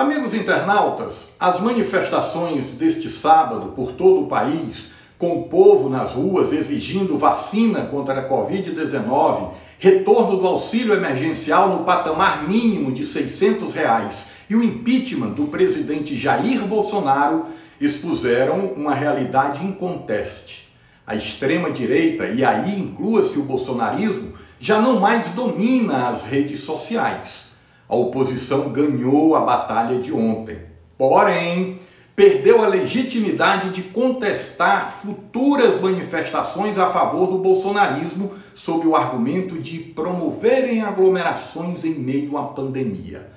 Amigos internautas, as manifestações deste sábado por todo o país, com o povo nas ruas exigindo vacina contra a Covid-19, retorno do auxílio emergencial no patamar mínimo de R$ 600 e o impeachment do presidente Jair Bolsonaro expuseram uma realidade inconteste. A extrema-direita, e aí inclua-se o bolsonarismo, já não mais domina as redes sociais. A oposição ganhou a batalha de ontem, porém perdeu a legitimidade de contestar futuras manifestações a favor do bolsonarismo sob o argumento de promoverem aglomerações em meio à pandemia.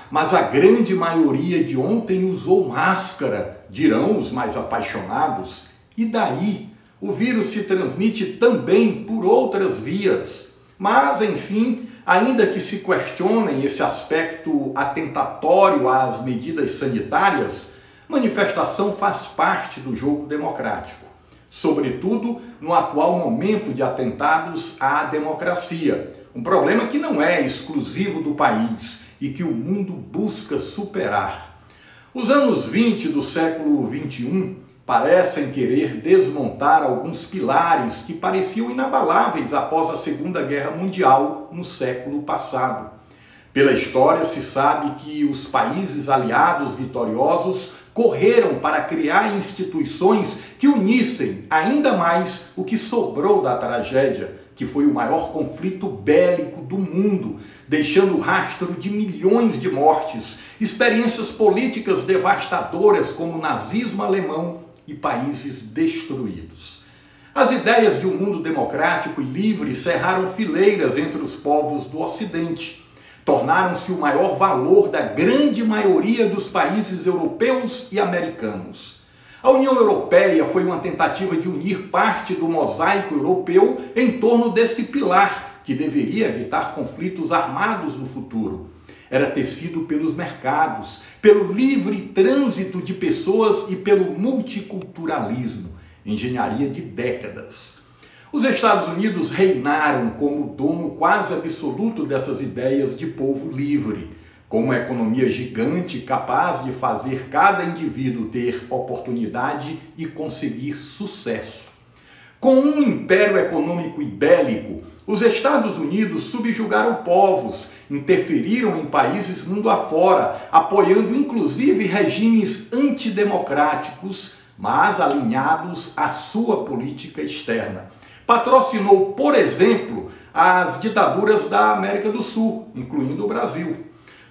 Mas a grande maioria de ontem usou máscara, dirão os mais apaixonados. E daí? O vírus se transmite também por outras vias. Mas, enfim, ainda que se questionem esse aspecto atentatório às medidas sanitárias, manifestação faz parte do jogo democrático, sobretudo no atual momento de atentados à democracia, um problema que não é exclusivo do país e que o mundo busca superar. Os anos 20 do século XXI parecem querer desmontar alguns pilares que pareciam inabaláveis após a Segunda Guerra Mundial no século passado. Pela história se sabe que os países aliados vitoriosos correram para criar instituições que unissem ainda mais o que sobrou da tragédia, que foi o maior conflito bélico do mundo, deixando rastro de milhões de mortes, experiências políticas devastadoras como o nazismo alemão e países destruídos. As ideias de um mundo democrático e livre cerraram fileiras entre os povos do Ocidente, tornaram-se o maior valor da grande maioria dos países europeus e americanos. A União Europeia foi uma tentativa de unir parte do mosaico europeu em torno desse pilar, que deveria evitar conflitos armados no futuro. Era tecido pelos mercados, pelo livre trânsito de pessoas e pelo multiculturalismo, engenharia de décadas. Os Estados Unidos reinaram como dono quase absoluto dessas ideias de povo livre, com uma economia gigante capaz de fazer cada indivíduo ter oportunidade e conseguir sucesso. Com um império econômico e bélico, os Estados Unidos subjugaram povos, interferiram em países mundo afora, apoiando inclusive regimes antidemocráticos, mas alinhados à sua política externa. Patrocinou, por exemplo, as ditaduras da América do Sul, incluindo o Brasil.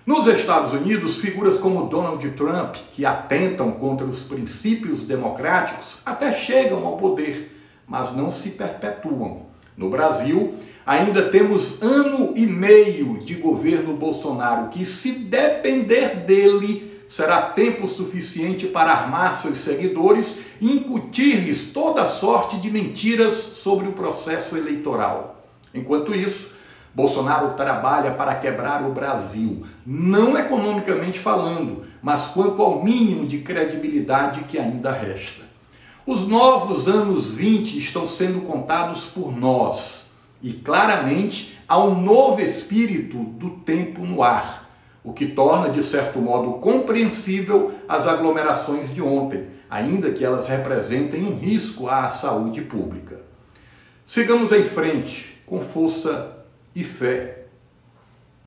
Nos Estados Unidos, figuras como Donald Trump, que atentam contra os princípios democráticos, até chegam ao poder, mas não se perpetuam. No Brasil, ainda temos 1 ano e meio de governo Bolsonaro, que, se depender dele, será tempo suficiente para armar seus seguidores e incutir-lhes toda sorte de mentiras sobre o processo eleitoral. Enquanto isso, Bolsonaro trabalha para quebrar o Brasil, não economicamente falando, mas quanto ao mínimo de credibilidade que ainda resta. Os novos anos 20 estão sendo contados por nós e claramente há um novo espírito do tempo no ar, o que torna de certo modo compreensível as aglomerações de ontem, ainda que elas representem um risco à saúde pública. Sigamos em frente com força e fé.